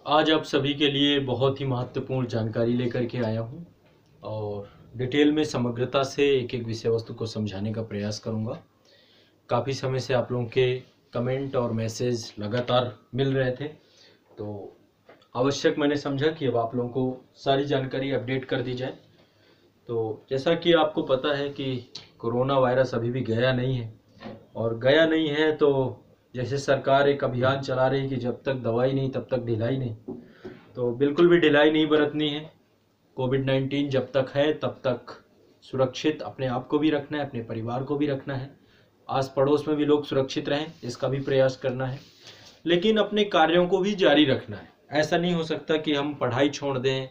आज आप सभी के लिए बहुत ही महत्वपूर्ण जानकारी लेकर के आया हूं और डिटेल में समग्रता से एक एक विषय वस्तु को समझाने का प्रयास करूंगा। काफ़ी समय से आप लोगों के कमेंट और मैसेज लगातार मिल रहे थे, तो आवश्यक मैंने समझा कि अब आप लोगों को सारी जानकारी अपडेट कर दी जाए। तो जैसा कि आपको पता है कि कोरोना वायरस अभी भी गया नहीं है, और गया नहीं है तो जैसे सरकार एक अभियान चला रही है कि जब तक दवाई नहीं तब तक ढिलाई नहीं, तो बिल्कुल भी ढिलाई नहीं बरतनी है। कोविड-19 जब तक है तब तक सुरक्षित अपने आप को भी रखना है, अपने परिवार को भी रखना है, आस पड़ोस में भी लोग सुरक्षित रहें इसका भी प्रयास करना है, लेकिन अपने कार्यों को भी जारी रखना है। ऐसा नहीं हो सकता कि हम पढ़ाई छोड़ दें,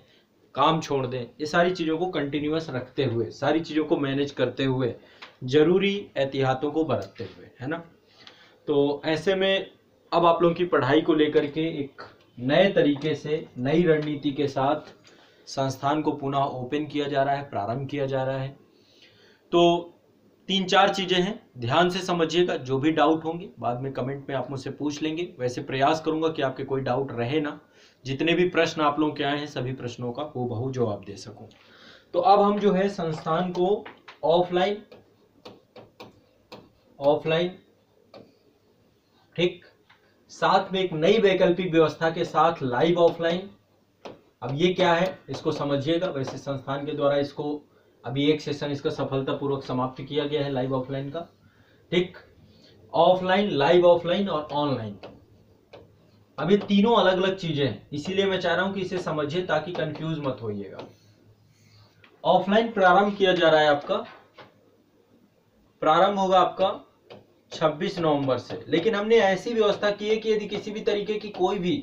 काम छोड़ दें। ये सारी चीज़ों को कंटिन्यूअस रखते हुए, सारी चीज़ों को मैनेज करते हुए, जरूरी एहतियातों को बरतते हुए, है ना। तो ऐसे में अब आप लोगों की पढ़ाई को लेकर के एक नए तरीके से, नई रणनीति के साथ संस्थान को पुनः ओपन किया जा रहा है, प्रारंभ किया जा रहा है। तो 3-4 चीज़ें हैं, ध्यान से समझिएगा। जो भी डाउट होंगे बाद में कमेंट में आप मुझसे पूछ लेंगे। वैसे प्रयास करूंगा कि आपके कोई डाउट रहे ना। जितने भी प्रश्न आप लोगों के आए हैं सभी प्रश्नों का हूबहू जवाब दे सकूं। तो अब हम जो है संस्थान को ऑफलाइन, ठीक, साथ में एक नई वैकल्पिक व्यवस्था के साथ लाइव ऑफलाइन। अब ये क्या है इसको समझिएगा। वैसे संस्थान के द्वारा इसको अभी एक सेशन इसका सफलतापूर्वक समाप्त किया गया है लाइव ऑफलाइन का, ठीक। ऑफलाइन, लाइव ऑफलाइन और ऑनलाइन, अब ये तीनों अलग अलग चीजें हैं, इसीलिए मैं चाह रहा हूं कि इसे समझिए ताकि कंफ्यूज मत होइएगा। ऑफलाइन प्रारंभ किया जा रहा है आपका, प्रारंभ होगा आपका 26 नवंबर से। लेकिन हमने ऐसी व्यवस्था की है कि यदि किसी भी तरीके की कोई भी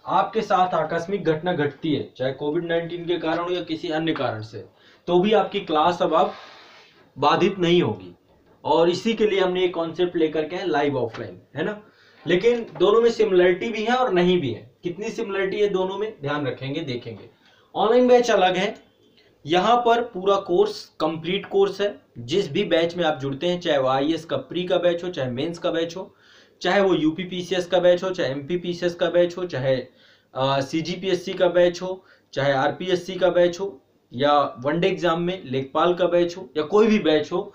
आपके साथ आकस्मिक घटना घटती है, चाहे कोविड-19 के कारण हो या किसी अन्य कारण से, तो भी आपकी क्लास अब आप बाधित नहीं होगी। और इसी के लिए हमने एक कॉन्सेप्ट लेकर के है लाइव ऑफलाइन, है ना। लेकिन दोनों में सिमिलरिटी भी है और नहीं भी है। कितनी सिमिलरिटी है दोनों में ध्यान रखेंगे, देखेंगे। ऑनलाइन बैच अलग है, यहाँ पर पूरा कोर्स कंप्लीट कोर्स है। जिस भी बैच में आप जुड़ते हैं, चाहे वो आईएएस का प्री का बैच हो, चाहे मेंस का बैच हो, चाहे वो यूपीपीसीएस का बैच हो, चाहे एमपीपीसीएस का बैच हो, चाहे सीजीपीएससी का बैच हो, चाहे आरपीएससी का बैच हो, या वनडे एग्जाम में लेखपाल का बैच हो, या कोई भी बैच हो,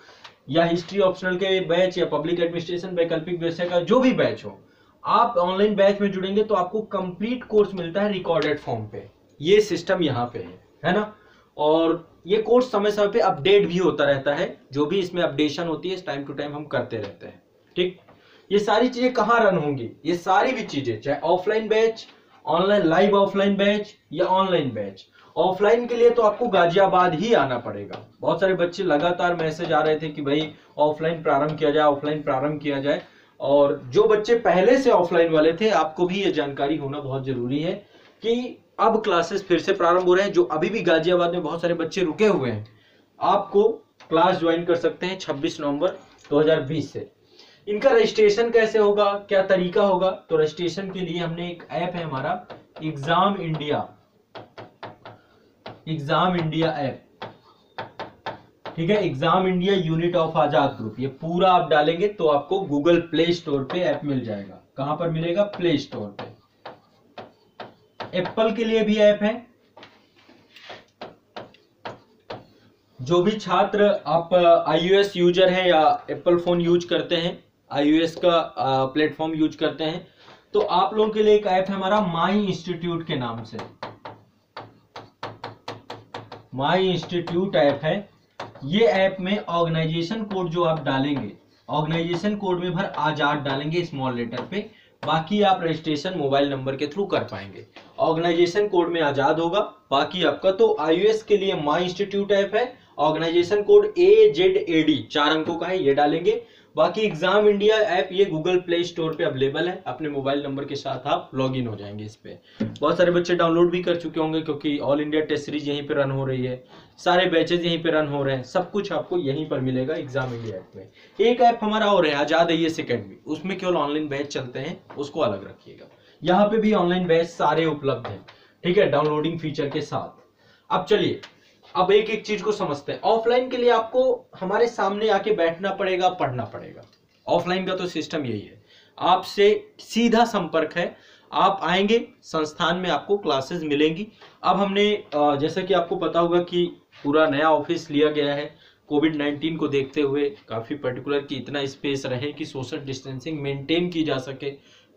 या हिस्ट्री ऑप्शनल के बैच, या पब्लिक एडमिनिस्ट्रेशन वैकल्पिक विषय का जो भी बैच हो, आप ऑनलाइन बैच में जुड़ेंगे तो आपको कंप्लीट कोर्स मिलता है रिकॉर्डेड फॉर्म पे। ये सिस्टम यहाँ पे है ना। और ये कोर्स समय समय पे अपडेट भी होता रहता है, जो भी इसमें अपडेशन होती है टाइम टू टाइम हम करते रहते हैं, ठीक। ये सारी चीजें कहाँ रन होंगी, ये सारी भी चीजें, चाहे offline batch, online live offline batch या ऑनलाइन बैच। ऑफलाइन के लिए तो आपको गाजियाबाद ही आना पड़ेगा। बहुत सारे बच्चे लगातार मैसेज आ रहे थे कि भाई ऑफलाइन प्रारंभ किया जाए, ऑफलाइन प्रारंभ किया जाए। और जो बच्चे पहले से ऑफलाइन वाले थे, आपको भी ये जानकारी होना बहुत जरूरी है कि अब क्लासेस फिर से प्रारंभ हो रहे हैं। जो अभी भी गाजियाबाद में बहुत सारे बच्चे रुके हुए हैं, आपको क्लास ज्वाइन कर सकते हैं 26 नवंबर 2020 से। इनका रजिस्ट्रेशन कैसे होगा, क्या तरीका होगा, तो रजिस्ट्रेशन के लिए हमने एक ऐप है हमारा एग्जाम इंडिया ऐप, ठीक है। Exam India unit of Azad group, ये पूरा आप डालेंगे तो आपको गूगल प्ले स्टोर पे ऐप मिल जाएगा। कहां पर मिलेगा, प्ले स्टोर पे। एप्पल के लिए भी ऐप है। जो भी छात्र आप iOS यूजर हैं या एप्पल फोन यूज करते हैं, iOS का प्लेटफॉर्म यूज करते हैं, तो आप लोगों के लिए एक ऐप है हमारा माई इंस्टीट्यूट के नाम से। माई इंस्टीट्यूट ऐप है। ये ऐप में ऑर्गेनाइजेशन कोड जो आप डालेंगे, ऑर्गेनाइजेशन कोड में भर आजाद डालेंगे स्मॉल लेटर पे, बाकी आप रजिस्ट्रेशन मोबाइल नंबर के थ्रू कर पाएंगे। ऑर्गेनाइजेशन कोड में आजाद होगा, बाकी आपका। तो iOS के लिए माई इंस्टीट्यूट ऐप है, ऑर्गेनाइजेशन कोड AZAD 4 अंकों का है, ये डालेंगे। बाकी एग्जाम इंडिया ऐप ये गूगल प्ले स्टोर पे अवेलेबल है, अपने मोबाइल नंबर के साथ आप लॉगिन हो जाएंगे इस पे। बहुत सारे बच्चे डाउनलोड भी कर चुके होंगे क्योंकि ऑल इंडिया टेस्ट सीरीज यहीं पे रन हो रही है, सारे बैचेज यहीं पे रन हो रहे हैं, सब कुछ आपको यहीं पर मिलेगा एग्जाम इंडिया ऐप में। एक ऐप हमारा और है आजाद आईएएस अकेडमी, उसमें केवल ऑनलाइन बैच चलते हैं, उसको अलग रखिएगा। यहाँ पे भी ऑनलाइन बैच सारे उपलब्ध हैं, ठीक है, डाउनलोडिंग फीचर के साथ। अब चलिए अब एक एक चीज को समझते हैं। ऑफलाइन के लिए आपको हमारे सामने आके बैठना पड़ेगा, पढ़ना पड़ेगा। ऑफलाइन का तो सिस्टम यही है, आपसे सीधा संपर्क है। आप आएंगे संस्थान में आपको क्लासेस मिलेंगी। अब हमने जैसा कि आपको पता होगा कि पूरा नया ऑफिस लिया गया है कोविड-19 को देखते हुए, काफ़ी पर्टिकुलर कि इतना स्पेस रहे कि सोशल डिस्टेंसिंग मेंटेन की जा सके,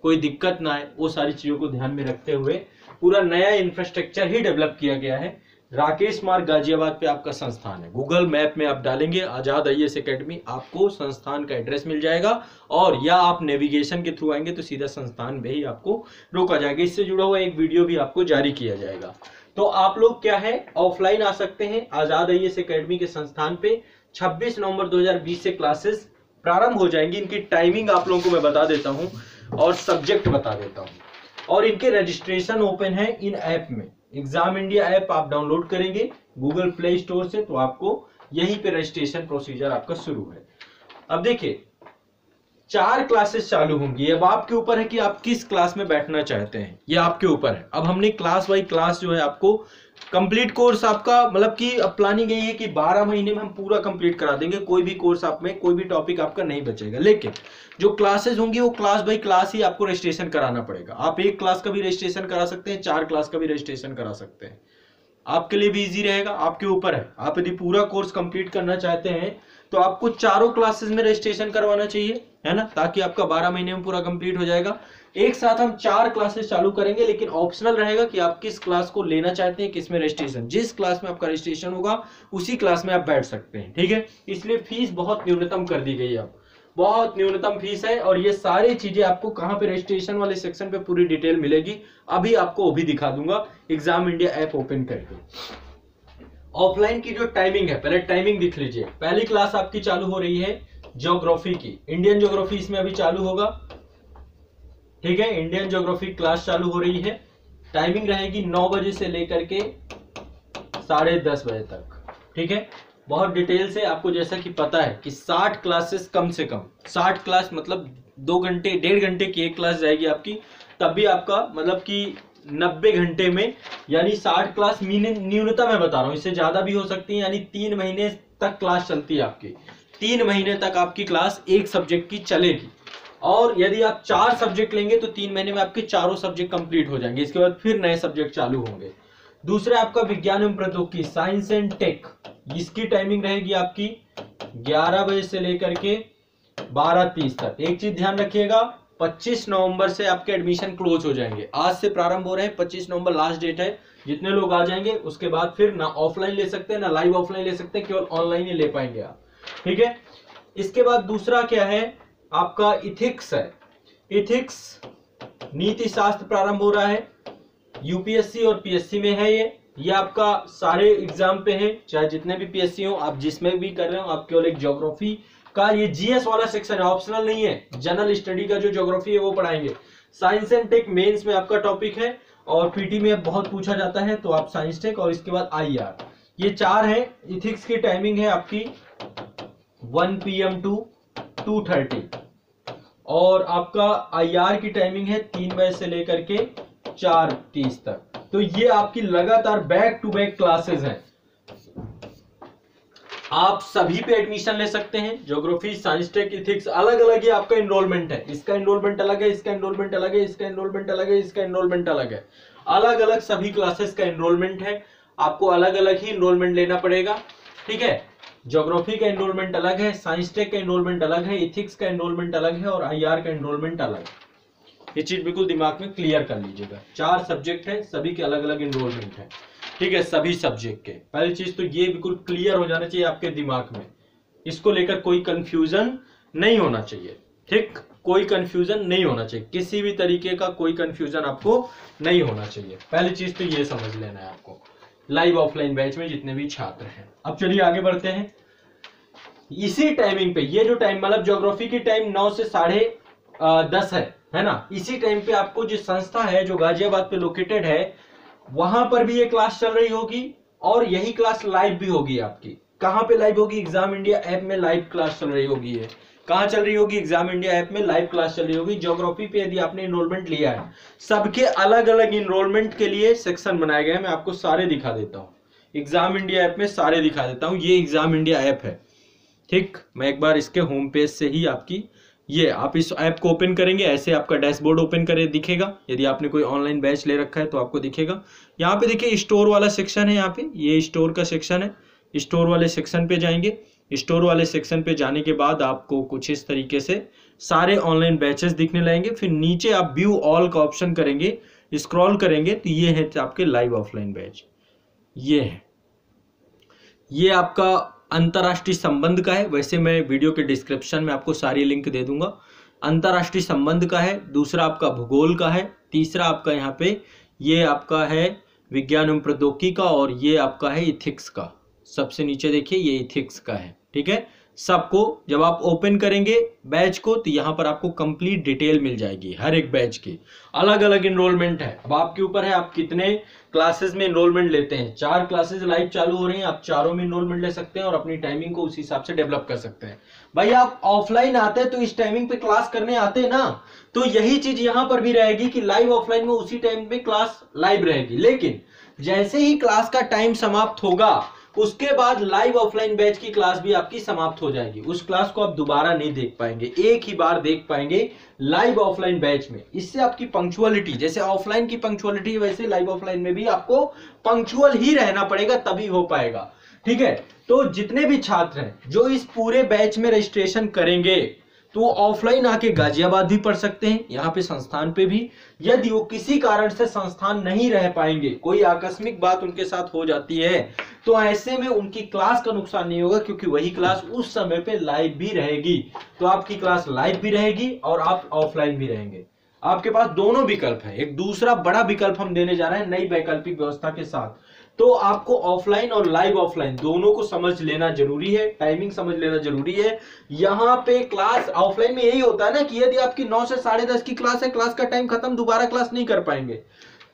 कोई दिक्कत ना आए, वो सारी चीज़ों को ध्यान में रखते हुए पूरा नया इंफ्रास्ट्रक्चर ही डेवलप किया गया है। राकेश मार्ग गाजियाबाद पे आपका संस्थान है। गूगल मैप में आप डालेंगे आजाद IAS एकेडमी, आपको संस्थान का एड्रेस मिल जाएगा, और या आप नेविगेशन के थ्रू आएंगे तो सीधा संस्थान में ही आपको रोका जाएगा। इससे जुड़ा हुआ एक वीडियो भी आपको जारी किया जाएगा। तो आप लोग क्या है, ऑफलाइन आ सकते हैं आजाद IAS एकेडमी के संस्थान पे। 26 नवंबर 2020 से क्लासेस प्रारंभ हो जाएंगी। इनकी टाइमिंग आप लोगों को मैं बता देता हूँ और सब्जेक्ट बता देता हूँ। और इनके रजिस्ट्रेशन ओपन है इन ऐप में। एग्जाम इंडिया ऐप आप डाउनलोड करेंगे गूगल प्ले स्टोर से, तो आपको यहीं पे रजिस्ट्रेशन प्रोसीजर आपका शुरू है। अब देखिए 4 क्लासेस चालू होंगी। अब आपके ऊपर है कि आप किस क्लास में बैठना चाहते हैं, ये आपके ऊपर है। अब हमने क्लास बाई क्लास जो है आपको कंप्लीट कोर्स आपका, मतलब कि अब प्लानिंग यही है कि 12 महीने में हम पूरा कंप्लीट करा देंगे। कोई भी कोर्स आप में, कोई भी टॉपिक आपका नहीं बचेगा। लेकिन जो क्लासेस होंगी वो क्लास बाई क्लास ही आपको रजिस्ट्रेशन कराना पड़ेगा। आप 1 क्लास का भी रजिस्ट्रेशन करा सकते हैं, 4 क्लास का भी रजिस्ट्रेशन करा सकते हैं, आपके लिए भी इजी रहेगा। आपके ऊपर है, आप यदि पूरा कोर्स कंप्लीट करना चाहते हैं तो आपको 4 क्लासेस में रजिस्ट्रेशन करवाना चाहिए, है ना, ताकि आपका 12 महीने में पूरा कंप्लीट हो जाएगा। एक साथ हम 4 क्लासेस चालू करेंगे, लेकिन ऑप्शनल रहेगा कि आप किस क्लास को लेना चाहते हैं, किस में रजिस्ट्रेशन। जिस क्लास में आपका रजिस्ट्रेशन होगा उसी क्लास में आप बैठ सकते हैं, ठीक है। इसलिए फीस बहुत न्यूनतम कर दी गई है, अब बहुत न्यूनतम फीस है। और ये सारी चीजें आपको कहां पे, रजिस्ट्रेशन वाले सेक्शन पे पूरी डिटेल मिलेगी। अभी आपको वो भी दिखा दूंगा एग्जाम इंडिया ऐप ओपन करके। ऑफलाइन की जो टाइमिंग है, पहले टाइमिंग दिख लीजिए। पहली क्लास आपकी चालू हो रही है ज्योग्राफी की, इंडियन ज्योग्राफी इसमें अभी चालू होगा, ठीक है। इंडियन ज्योग्राफी क्लास चालू हो रही है। टाइमिंग रहेगी 9 बजे से लेकर के 10:30 बजे तक, ठीक है। बहुत डिटेल से आपको जैसा कि पता है कि 60 क्लासेस कम से कम, 60 क्लास मतलब 2 घंटे 1.5 घंटे की एक क्लास जाएगी आपकी, तब भी आपका मतलब कि 90 घंटे में, यानी 60 क्लास न्यूनतम मैं बता रहा हूँ, इससे ज्यादा भी हो सकती है। यानी 3 महीने तक क्लास चलती है आपकी, 3 महीने तक आपकी क्लास एक सब्जेक्ट की चलेगी। और यदि आप 4 सब्जेक्ट लेंगे तो 3 महीने में आपके चारों सब्जेक्ट कंप्लीट हो जाएंगे। इसके बाद फिर नए सब्जेक्ट चालू होंगे। दूसरा आपका विज्ञान एवं प्रौद्योगिकी, साइंस एंड टेक, इसकी टाइमिंग रहेगी आपकी 11 बजे से लेकर के 12:30 तक। एक चीज ध्यान रखिएगा, 25 नवंबर से आपके एडमिशन क्लोज हो जाएंगे। आज से प्रारंभ हो रहे हैं, 25 नवंबर लास्ट डेट है। जितने लोग आ जाएंगे उसके बाद फिर ना ऑफलाइन ले सकते हैं ना लाइव ऑफलाइन ले सकते हैं, केवल ऑनलाइन ही ले पाएंगे आप, ठीक है। इसके बाद दूसरा क्या है आपका, इथिक्स है। इथिक्स नीति शास्त्र प्रारंभ हो रहा है, यूपीएससी और पीएससी में है ये आपका सारे एग्जाम पे है, चाहे जितने भी पीएससी हो, आप जिसमें भी कर रहे हो। आप केवल एक ज्योग्राफी का ये जीएस वाला सेक्शन है, ऑप्शनल नहीं है। जनरल स्टडी का जो ज्योग्राफी है वो पढ़ाएंगे। साइंस एंड टेक मेंस में आपका टॉपिक है, और पीटी में बहुत पूछा जाता है, तो आप साइंस टेक और इसके बाद IR, ये 4 है। इथिक्स की टाइमिंग है आपकी 1 PM to 2:30, और आपका IR की टाइमिंग है 3 बजे से लेकर के 4:30 तक। तो ये आपकी लगातार बैक टू बैक क्लासेस हैं। आप सभी पे एडमिशन ले सकते हैं। ज्योग्राफी, साइंस टेक, इथिक्स अलग अलग ही आपका एनरोलमेंट है। इसका एनरोलमेंट अलग है, इसका एनरोलमेंट अलग है, इसका एनरोलमेंट अलग है, इसका एनरोलमेंट अलग है। अलग अलग सभी क्लासेस का एनरोलमेंट है, आपको अलग अलग ही एनरोलमेंट लेना पड़ेगा, ठीक है। ज्योग्राफी का एनरोलमेंट अलग है, साइंस टेक का एनरोलमेंट अलग है, इथिक्स का एनरोलमेंट अलग है, और IR का एनरोलमेंट अलग है। ये चीज बिल्कुल दिमाग में क्लियर कर लीजिएगा। 4 सब्जेक्ट है, सभी के अलग अलग एनरोलमेंट है, ठीक है, सभी सब्जेक्ट के। पहली चीज तो ये बिल्कुल क्लियर हो जाना चाहिए आपके दिमाग में, इसको लेकर कोई कंफ्यूजन नहीं होना चाहिए, ठीक। कोई कंफ्यूजन नहीं होना चाहिए, किसी भी तरीके का कोई कंफ्यूजन आपको नहीं होना चाहिए। पहली चीज तो ये समझ लेना है आपको, लाइव ऑफलाइन बैच में जितने भी छात्र हैं। अब चलिए आगे बढ़ते हैं। इसी टाइमिंग पे, ये जो टाइम मतलब ज्योग्राफी की टाइम 9 से 10:30 है ना, इसी टाइम पे आपको जो संस्था है जो गाजियाबाद पे लोकेटेड है, वहां पर भी ये क्लास चल रही होगी, और यही क्लास लाइव भी होगी आपकी। कहां पे लाइव होगी, एग्जाम इंडिया ऐप में लाइव क्लास चल रही होगी। ये कहां चल रही होगी, एग्जाम इंडिया ऐप में लाइव क्लास चल रही होगी। ज्योग्राफी पे यदि आपने एनरोलमेंट लिया है, सबके अलग अलग एनरोलमेंट के लिए सेक्शन बनाए गए हैं। मैं आपको सारे दिखा देता हूँ, एग्जाम इंडिया ऐप में सारे दिखा देता हूँ। ये एग्जाम इंडिया ऐप है, ठीक। मैं एक बार इसके होम पेज से ही आपकी ये आप इस ऐप को ओपन करेंगे, ऐसे आपका डैशबोर्ड ओपन करे दिखेगा। यदि आपने कोई ऑनलाइन बैच ले रखा है तो आपको दिखेगा। यहाँ पे देखिए स्टोर वाला सेक्शन है, यहाँ पे ये स्टोर का सेक्शन है। स्टोर वाले सेक्शन पे जाएंगे। स्टोर वाले सेक्शन पे जाने के बाद आपको कुछ इस तरीके से सारे ऑनलाइन बैचेस दिखने लगेंगे। फिर नीचे आप व्यू ऑल का ऑप्शन करेंगे, स्क्रॉल करेंगे तो ये है आपके लाइव ऑफलाइन बैच। ये है, ये आपका अंतरराष्ट्रीय संबंध का है। वैसे मैं वीडियो के डिस्क्रिप्शन में आपको सारी लिंक दे दूंगा। अंतरराष्ट्रीय संबंध का है, दूसरा आपका भूगोल का है, तीसरा आपका यहाँ पे ये आपका है विज्ञान एवं प्रौद्योगिकी का, और ये आपका है इथिक्स का। सबसे नीचे देखिए ये इथिक्स का है, ठीक है। सबको जब आप ओपन करेंगे बैच को तो यहाँ पर आपको कंप्लीट डिटेल मिल जाएगी। हर एक बैच की अलग अलग इनरोलमेंट है। अब आपके ऊपर है आप कितने क्लासेस में इनरोलमेंट लेते हैं। 4 क्लासेस लाइव चालू हो रही हैं, आप चारों में इनरोलमेंट ले सकते हैं और अपनी टाइमिंग को उस हिसाब से डेवलप कर सकते हैं। भाई आप ऑफलाइन आते हैं तो इस टाइमिंग पे क्लास करने आते हैं ना, तो यही चीज यहाँ पर भी रहेगी कि लाइव ऑफलाइन में उसी टाइम पे क्लास लाइव रहेगी। लेकिन जैसे ही क्लास का टाइम समाप्त होगा उसके बाद लाइव ऑफलाइन बैच की क्लास भी आपकी समाप्त हो जाएगी। उस क्लास को आप दोबारा नहीं देख पाएंगे, एक ही बार देख पाएंगे लाइव ऑफलाइन बैच में। इससे आपकी पंक्चुअलिटी, जैसे ऑफलाइन की पंक्चुअलिटी वैसे लाइव ऑफलाइन में भी आपको पंक्चुअल ही रहना पड़ेगा, तभी हो पाएगा, ठीक है। तो जितने भी छात्र हैं जो इस पूरे बैच में रजिस्ट्रेशन करेंगे तो वो ऑफलाइन आके गाजियाबाद भी पढ़ सकते हैं, यहाँ पे संस्थान पे भी। यदि वो किसी कारण से संस्थान नहीं रह पाएंगे, कोई आकस्मिक बात उनके साथ हो जाती है, तो ऐसे में उनकी क्लास का नुकसान नहीं होगा, क्योंकि वही क्लास उस समय पे लाइव भी रहेगी। तो आपकी क्लास लाइव भी रहेगी और आप ऑफलाइन भी रहेंगे। आपके पास दोनों विकल्प है। एक दूसरा बड़ा विकल्प हम देने जा रहे हैं नई वैकल्पिक व्यवस्था के साथ। तो आपको ऑफलाइन और लाइव ऑफलाइन दोनों को समझ लेना जरूरी है, टाइमिंग समझ लेना जरूरी है। यहाँ पे क्लास ऑफलाइन में यही होता है ना कि यदि आपकी 9 से 10:30 की क्लास है, क्लास का टाइम खत्म, दोबारा क्लास नहीं कर पाएंगे।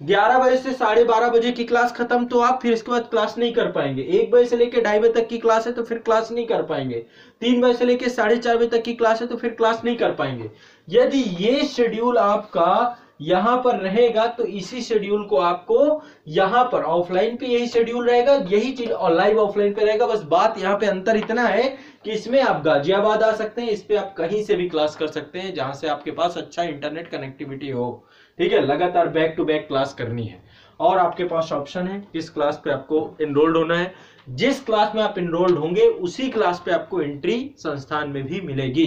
11 बजे से 12:30 बजे की क्लास खत्म तो आप फिर इसके बाद क्लास नहीं कर पाएंगे। 1 बजे से लेकर 2:30 बजे तक की क्लास है तो फिर क्लास नहीं कर पाएंगे। 3 बजे से लेकर 4:30 बजे तक की क्लास है तो फिर क्लास नहीं कर पाएंगे। यदि ये शेड्यूल आपका यहां पर रहेगा तो इसी शेड्यूल को आपको यहां पर ऑफलाइन पे यही शेड्यूल रहेगा, यही चीज और लाइव ऑफलाइन पे रहेगा। बस बात यहां पे अंतर इतना है कि इसमें आप गाजियाबाद आ सकते हैं, इस पे आप कहीं से भी क्लास कर सकते हैं जहां से आपके पास अच्छा इंटरनेट कनेक्टिविटी हो, ठीक है। लगातार बैक टू बैक क्लास करनी है और आपके पास ऑप्शन है किस क्लास पे आपको एनरोल्ड होना है। जिस क्लास में आप एनरोल्ड होंगे उसी क्लास पे आपको एंट्री संस्थान में भी मिलेगी,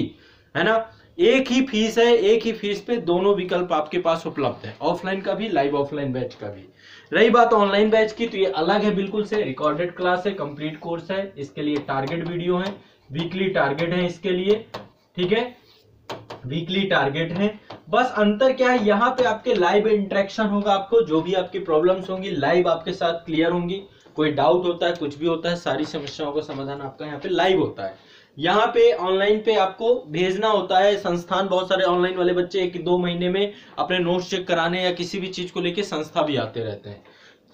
है ना। एक ही फीस है, एक ही फीस पे दोनों विकल्प आपके पास उपलब्ध है, ऑफलाइन का भी, लाइव ऑफलाइन बैच का भी। रही बात ऑनलाइन बैच की तो ये अलग है बिल्कुल से, रिकॉर्डेड क्लास है, कंप्लीट कोर्स है, इसके लिए टारगेट वीडियो है, वीकली टारगेट है इसके लिए, ठीक है, वीकली टारगेट है। बस अंतर क्या है, यहाँ पे आपके लाइव इंटरेक्शन होगा, आपको जो भी आपकी प्रॉब्लम्स होंगी लाइव आपके साथ क्लियर होंगी। कोई डाउट होता है, कुछ भी होता है, सारी समस्याओं का समाधान आपका यहाँ पे लाइव होता है। यहाँ पे ऑनलाइन पे आपको भेजना होता है संस्थान, बहुत सारे ऑनलाइन वाले बच्चे 1-2 महीने में अपने नोट्स चेक कराने या किसी भी चीज को लेके संस्था भी आते रहते हैं।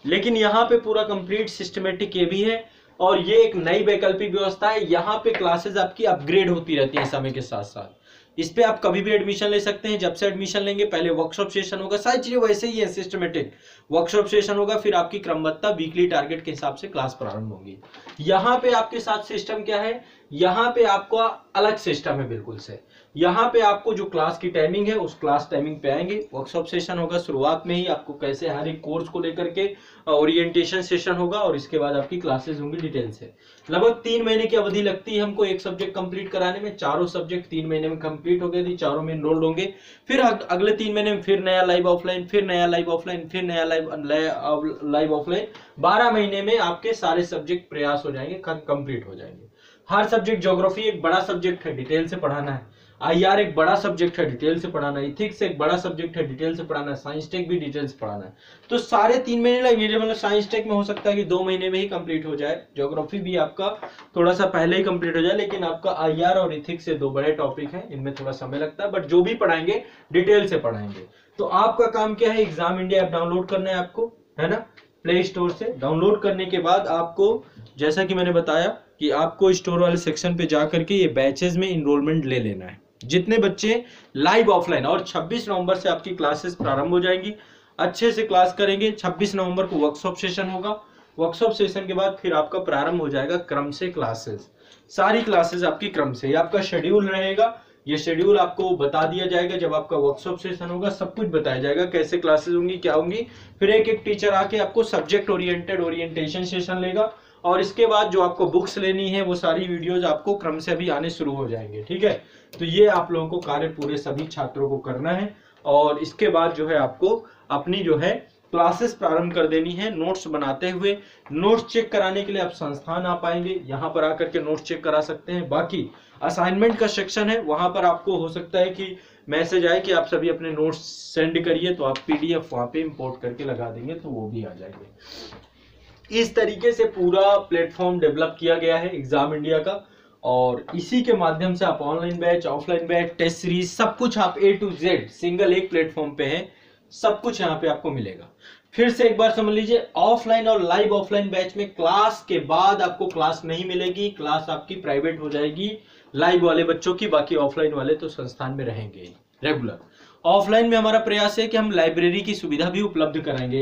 लेकिन यहाँ पे पूरा कंप्लीट सिस्टमेटिक ये भी है और ये एक नई वैकल्पिक व्यवस्था है। यहाँ पे क्लासेस आपकी अपग्रेड होती रहती है समय के साथ साथ। इस पे आप कभी भी एडमिशन ले सकते हैं। जब से एडमिशन लेंगे पहले वर्कशॉप सेशन होगा, सारी चीजें वैसे ही है सिस्टमेटिक। वर्कशॉप सेशन होगा, फिर आपकी क्रमबद्धता वीकली टारगेट के हिसाब से क्लास प्रारंभ होगी। यहाँ पे आपके साथ सिस्टम क्या है, यहाँ पे आपका अलग सिस्टम है बिल्कुल से। यहाँ पे आपको जो क्लास की टाइमिंग है उस क्लास टाइमिंग पे आएंगे, वर्कशॉप सेशन होगा शुरुआत में ही, आपको कैसे हर एक कोर्स को लेकर के ओरिएंटेशन सेशन होगा और इसके बाद आपकी क्लासेस होंगी डिटेल से। लगभग 3 महीने की अवधि लगती है हमको एक सब्जेक्ट कंप्लीट कराने में। चारों सब्जेक्ट 3 महीने में कंप्लीट हो गए, चारों में एनरोल्ड होंगे। फिर अगले 3 महीने में फिर नया लाइव ऑफलाइन, फिर नया लाइव ऑफलाइन, फिर नया लाइव ऑफलाइन। 12 महीने में आपके सारे सब्जेक्ट प्रयास हो जाएंगे, कंप्लीट हो जाएंगे। हर सब्जेक्ट, ज्योग्राफी एक बड़ा सब्जेक्ट है, डिटेल से पढ़ाना है। IR एक बड़ा सब्जेक्ट है, डिटेल से पढ़ाना है। इथिक्स एक बड़ा सब्जेक्ट है, डिटेल से पढ़ाना है। साइंस टेक भी डिटेल से पढ़ाना है। तो सारे 3 महीने लगेंगे। मतलब साइंस टेक में हो सकता है कि 2 महीने में ही कंप्लीट हो जाए, ज्योग्राफी भी आपका थोड़ा सा पहले ही कंप्लीट हो जाए, लेकिन आपका IR और इथिक्स से 2 बड़े टॉपिक हैं, इनमें थोड़ा समय लगता है, बट जो भी पढ़ाएंगे डिटेल से पढ़ाएंगे। तो आपका काम क्या है, एग्जाम इंडिया ऐप डाउनलोड करना है आपको, है ना, प्ले स्टोर से। डाउनलोड करने के बाद आपको, जैसा कि मैंने बताया कि आपको स्टोर वाले सेक्शन पे जा करके ये बैचेस में इनरोलमेंट ले लेना है। जितने बच्चे लाइव ऑफलाइन, और 26 नवंबर से आपकी क्लासेस प्रारंभ हो जाएंगी, अच्छे से क्लास करेंगे। 26 नवंबर को वर्कशॉप सेशन होगा। वर्कशॉप सेशन के बाद फिर आपका प्रारंभ हो जाएगा क्रम से क्लासेस, सारी क्लासेस आपकी क्रम से, आपका शेड्यूल रहेगा ये शेड्यूल आपको बता दिया जाएगा जब आपका वर्कशॉप सेशन होगा, सब कुछ बताया जाएगा कैसे क्लासेस होंगी, क्या होंगी। फिर एक एक टीचर आके आपको सब्जेक्ट ओरिएंटेड ओरिएंटेशन सेशन लेगा, और इसके बाद जो आपको बुक्स लेनी है वो सारी वीडियोज आपको क्रम से अभी आने शुरू हो जाएंगे। ठीक है, तो ये आप लोगों को कार्य पूरे सभी छात्रों को करना है, और इसके बाद जो है आपको अपनी जो है क्लासेस प्रारंभ कर देनी है नोट्स बनाते हुए। नोट्स चेक कराने के लिए आप संस्थान आ पाएंगे, यहाँ पर आकर के नोट्स चेक करा सकते हैं। बाकी असाइनमेंट का सेक्शन है, वहां पर आपको हो सकता है कि मैसेज आए कि आप सभी अपने नोट्स सेंड करिए, तो आप पीडीएफ वहां पे इंपोर्ट करके लगा देंगे तो वो भी आ जाएंगे। इस तरीके से पूरा प्लेटफॉर्म डेवलप किया गया है एग्जाम इंडिया का, और इसी के माध्यम से आप online batch, offline batch, test series सब कुछ आप A to Z सिंगल एक प्लेटफॉर्म पे है, सब कुछ यहाँ पे आपको मिलेगा। फिर से एक बार समझ लीजिए, ऑफलाइन और लाइव ऑफलाइन बैच में क्लास के बाद आपको क्लास नहीं मिलेगी, क्लास आपकी प्राइवेट हो जाएगी लाइव वाले बच्चों की, बाकी ऑफलाइन वाले तो संस्थान में रहेंगे रेगुलर। ऑफलाइन में हमारा प्रयास है कि हम लाइब्रेरी की सुविधा भी उपलब्ध कराएंगे।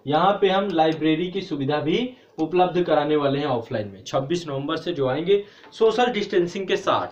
यहाँ पे हम लाइब्रेरी की सुविधा भी उपलब्ध कराने वाले हैं ऑफलाइन में। 26 नवंबर से जो आएंगे सोशल डिस्टेंसिंग के साथ,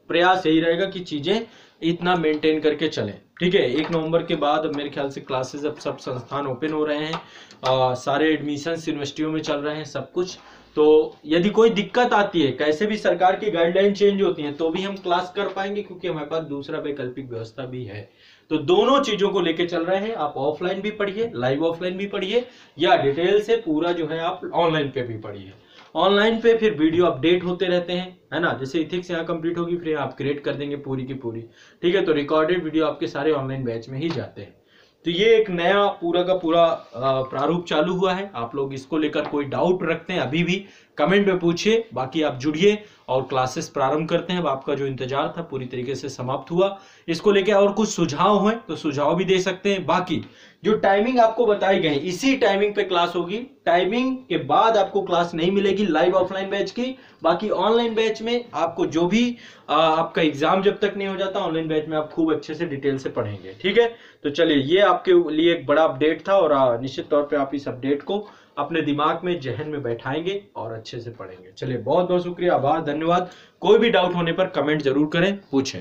प्रयास यही रहेगा कि चीजें इतना मेंटेन करके चलें। ठीक है, 1 नवंबर के बाद मेरे ख्याल से क्लासेस अब सब संस्थान ओपन हो रहे हैं, सारे एडमिशंस यूनिवर्सिटियों में चल रहे हैं सब कुछ। तो यदि कोई दिक्कत आती है, कैसे भी सरकार की गाइडलाइन चेंज होती है, तो भी हम क्लास कर पाएंगे, क्योंकि हमारे पास दूसरा वैकल्पिक व्यवस्था भी है। तो दोनों चीजों को लेके चल रहे हैं। आप ऑफलाइन भी पढ़िए, लाइव ऑफलाइन भी पढ़िए, या डिटेल से पूरा जो है आप ऑनलाइन पे भी पढ़िए। ऑनलाइन पे फिर वीडियो अपडेट होते रहते हैं, है ना। जैसे इथिक्स यहाँ कंप्लीट होगी, फिर आप क्रिएट कर देंगे पूरी की पूरी। ठीक है, तो रिकॉर्डेड वीडियो आपके सारे ऑनलाइन बैच में ही जाते हैं। तो ये एक नया पूरा का पूरा प्रारूप चालू हुआ है। आप लोग इसको लेकर कोई डाउट रखते हैं अभी भी कमेंट में पूछिए, बाकी आप जुड़िए और क्लासेस प्रारंभ करते हैं। अब आपका जो इंतजार था पूरी तरीके से समाप्त हुआ। इसको लेकर और कुछ सुझाव हुए तो सुझाव भी दे सकते हैं। बाकी जो टाइमिंग आपको बताई गई इसी टाइमिंग पे क्लास होगी, टाइमिंग के बाद आपको क्लास नहीं मिलेगी लाइव ऑफलाइन बैच की। बाकी ऑनलाइन बैच में आपको जो भी आपका एग्जाम जब तक नहीं हो जाता, ऑनलाइन बैच में आप खूब अच्छे से डिटेल से पढ़ेंगे। ठीक है, तो चलिए ये आपके लिए एक बड़ा अपडेट था, और निश्चित तौर पे आप इस अपडेट को अपने दिमाग में, जहन में बैठाएंगे और अच्छे से पढ़ेंगे। चलिए बहुत बहुत शुक्रिया, आभार, धन्यवाद। कोई भी डाउट होने पर कमेंट जरूर करें, पूछें।